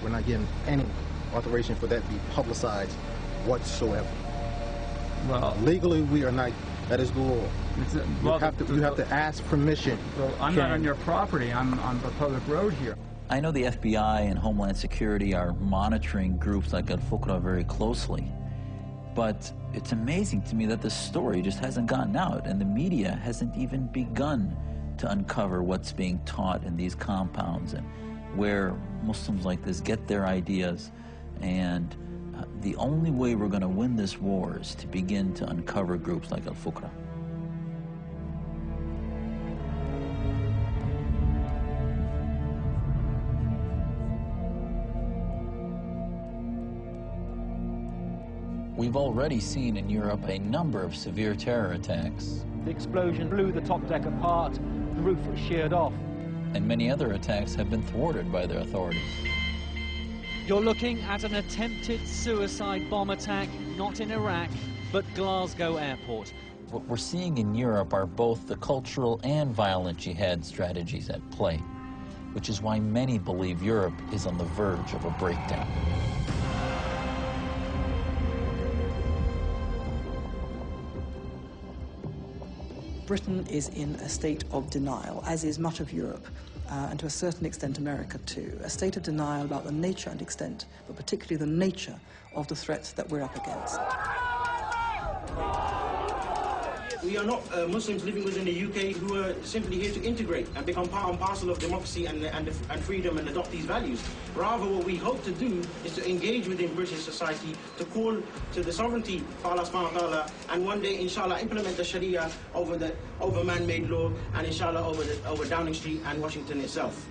We're not getting any authorization for that to be publicized whatsoever. Well, legally, we are not. That is the law. You have to ask permission. Well, I'm not on your property. I'm on the public road here. I know the FBI and Homeland Security are monitoring groups like al-Fuqra very closely, but it's amazing to me that this story just hasn't gotten out, and the media hasn't even begun to uncover what's being taught in these compounds and where Muslims like this get their ideas. And the only way we're going to win this war is to begin to uncover groups like al-Fuqra. We've already seen in Europe a number of severe terror attacks. The explosion blew the top deck apart, the roof was sheared off. And many other attacks have been thwarted by their authorities. You're looking at an attempted suicide bomb attack, not in Iraq, but Glasgow Airport. What we're seeing in Europe are both the cultural and violent jihad strategies at play, which is why many believe Europe is on the verge of a breakdown. Britain is in a state of denial, as is much of Europe, and to a certain extent America too. A state of denial about the nature and extent, but particularly the nature of the threats that we're up against. We are not Muslims living within the UK who are simply here to integrate and become part and parcel of democracy and freedom and adopt these values. Rather, what we hope to do is to engage within British society, to call to the sovereignty of Allah subhanahu wa ta'ala, and one day, inshallah, implement the Sharia over man-made law, and inshallah over Downing Street and Washington itself.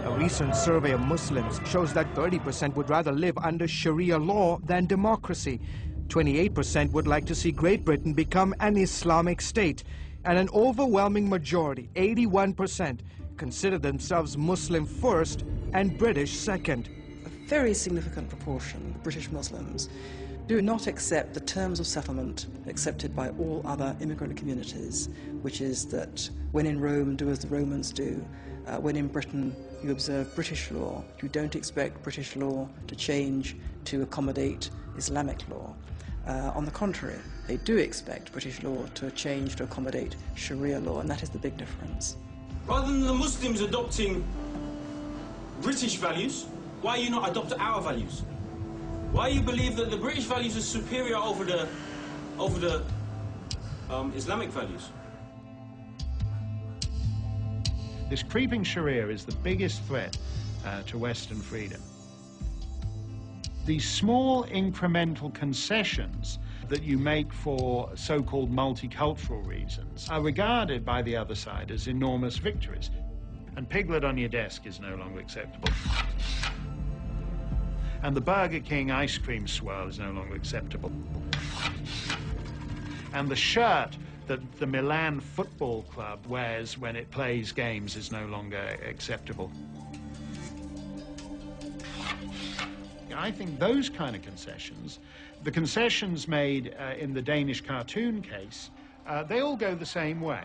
A recent survey of Muslims shows that 30% would rather live under Sharia law than democracy. 28% would like to see Great Britain become an Islamic state, and an overwhelming majority, 81%, consider themselves Muslim first and British second. A very significant proportion of British Muslims do not accept the terms of settlement accepted by all other immigrant communities, which is that when in Rome, do as the Romans do. When in Britain, you observe British law. You don't expect British law to change to accommodate Islamic law. On the contrary, they do expect British law to change to accommodate Sharia law, and that is the big difference. Rather than the Muslims adopting British values, why you not adopt our values? Why you believe that the British values are superior over the Islamic values? This creeping Sharia is the biggest threat to Western freedom. These small incremental concessions that you make for so-called multicultural reasons are regarded by the other side as enormous victories. And Piglet on your desk is no longer acceptable. And the Burger King ice cream swirl is no longer acceptable. And the shirt that the Milan Football Club wears when it plays games is no longer acceptable. I think those kind of concessions, the concessions made in the Danish cartoon case, they all go the same way.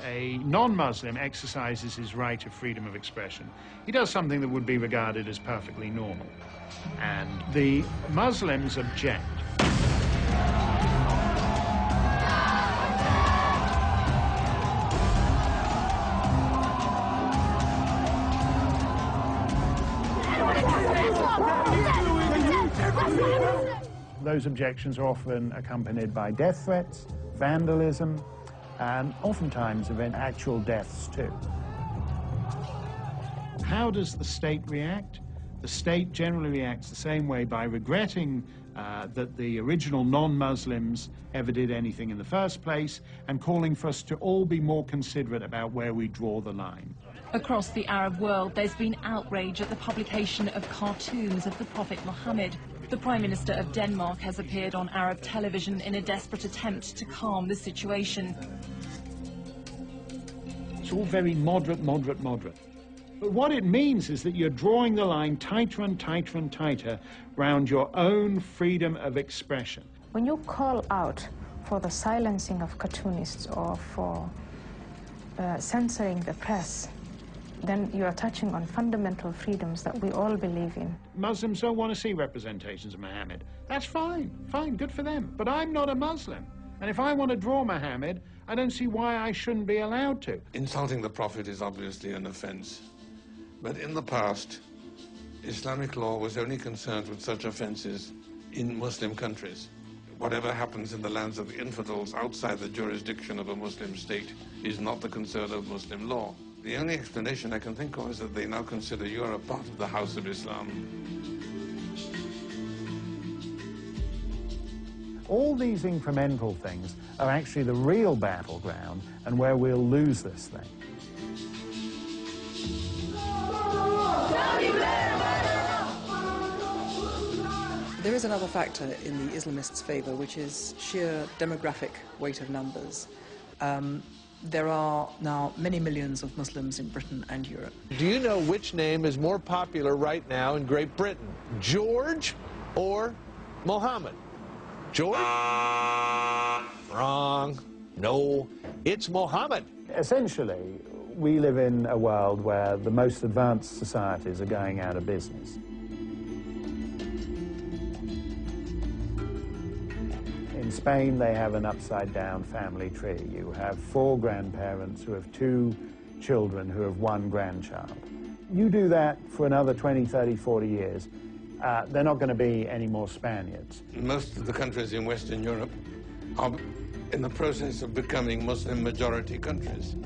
A non-Muslim exercises his right of freedom of expression. He does something that would be regarded as perfectly normal. And the Muslims object. Those objections are often accompanied by death threats, vandalism, and oftentimes event actual deaths too. How does the state react? The state generally reacts the same way, by regretting that the original non-Muslims ever did anything in the first place, and calling for us to all be more considerate about where we draw the line. Across the Arab world, there's been outrage at the publication of cartoons of the Prophet Muhammad. The Prime Minister of Denmark has appeared on Arab television in a desperate attempt to calm the situation. It's all very moderate, moderate, moderate. But what it means is that you're drawing the line tighter and tighter and tighter around your own freedom of expression. When you call out for the silencing of cartoonists or for censoring the press, then you are touching on fundamental freedoms that we all believe in. Muslims don't want to see representations of Muhammad. That's fine, good for them. But I'm not a Muslim. And if I want to draw Muhammad, I don't see why I shouldn't be allowed to. Insulting the Prophet is obviously an offense. But in the past, Islamic law was only concerned with such offenses in Muslim countries. Whatever happens in the lands of the infidels outside the jurisdiction of a Muslim state is not the concern of Muslim law. The only explanation I can think of is that they now consider you're a part of the House of Islam. All these incremental things are actually the real battleground and where we'll lose this thing. There is another factor in the Islamists' favour, which is sheer demographic weight of numbers. There are now many millions of Muslims in Britain and Europe. Do you know which name is more popular right now in Great Britain? George or Mohammed? George? Wrong. No, it's Mohammed. Essentially, we live in a world where the most advanced societies are going out of business. In Spain, they have an upside-down family tree. You have 4 grandparents who have 2 children who have 1 grandchild. You do that for another 20, 30, 40 years, they're not going to be any more Spaniards. Most of the countries in Western Europe are in the process of becoming Muslim-majority countries.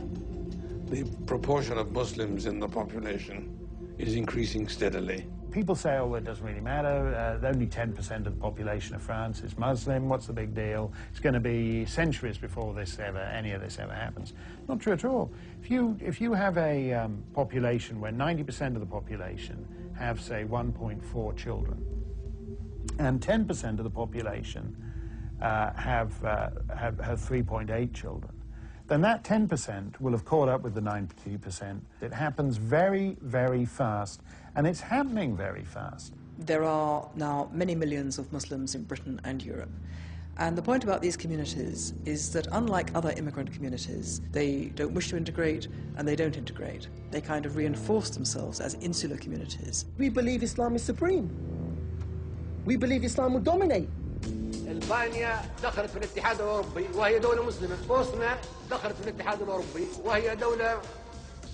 The proportion of Muslims in the population is increasing steadily. People say, oh, it doesn't really matter. Only 10% of the population of France is Muslim. What's the big deal? It's going to be centuries before any of this ever happens. Not true at all. If you have a population where 90% of the population have, say, 1.4 children, and 10% of the population have 3.8 children, then that 10% will have caught up with the 90%. It happens very, very fast, and it's happening very fast. There are now many millions of Muslims in Britain and Europe. And the point about these communities is that unlike other immigrant communities, they don't wish to integrate and they don't integrate. They kind of reinforce themselves as insular communities. We believe Islam is supreme. We believe Islam will dominate. ألبانيا دخلت في الاتحاد الأوروبي وهي دولة مسلمة. بوسنا دخلت في الاتحاد الأوروبي وهي دولة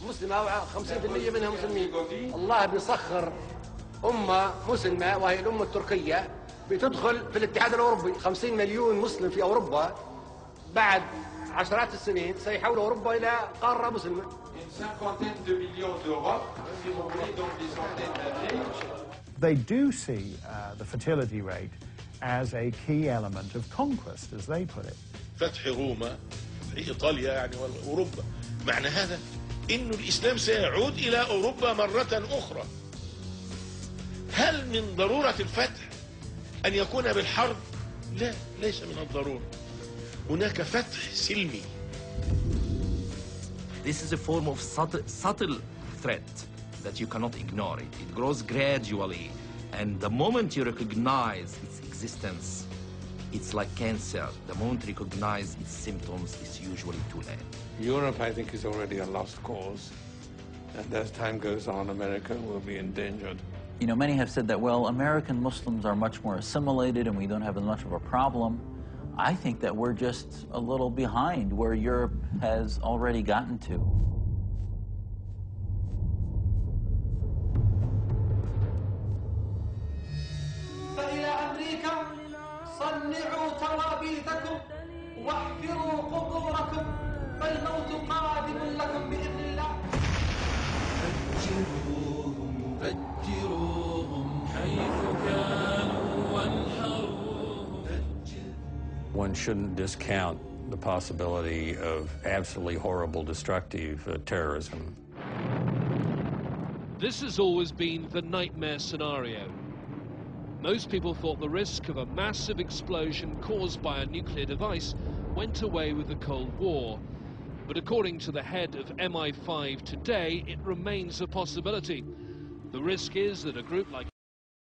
مسلمة 50% منها مسلمين. الله بيسخر أمة مسلمة وهي الأمة التركية بتدخل في الاتحاد الأوروبي. 50 مليون مسلم في أوروبا بعد عشرات السنين سيحولوا أوروبا إلى قارة مسلمة. They do see the fertility rate as a key element of conquest, as they put it. فتح روما في إيطاليا يعني وأوروبا معنى هذا إنه الإسلام سيعود إلى أوروبا مرة أخرى. هل من ضرورة الفتح أن يكون بالحرب؟ لا، ليس من الضرورة. هناك فتح سلمي. This is a form of subtle threat that you cannot ignore. It grows gradually, and the moment you recognize its existence, it's like cancer. The moment you recognize its symptoms, it's usually too late. Europe, I think, is already a lost cause. And as time goes on, America will be endangered. You know, many have said that, well, American Muslims are much more assimilated and we don't have as much of a problem. I think that we're just a little behind where Europe has already gotten to. صنعوا توابيتكم واحفروا قبوركم فالموت قادم لكم بإذن الله. فجروهم حيث كانوا وانحروهم. One shouldn't discount the possibility of absolutely horrible, destructive terrorism. This has always been the nightmare scenario. Most people thought the risk of a massive explosion caused by a nuclear device went away with the Cold War. But according to the head of MI5 today, it remains a possibility. The risk is that a group like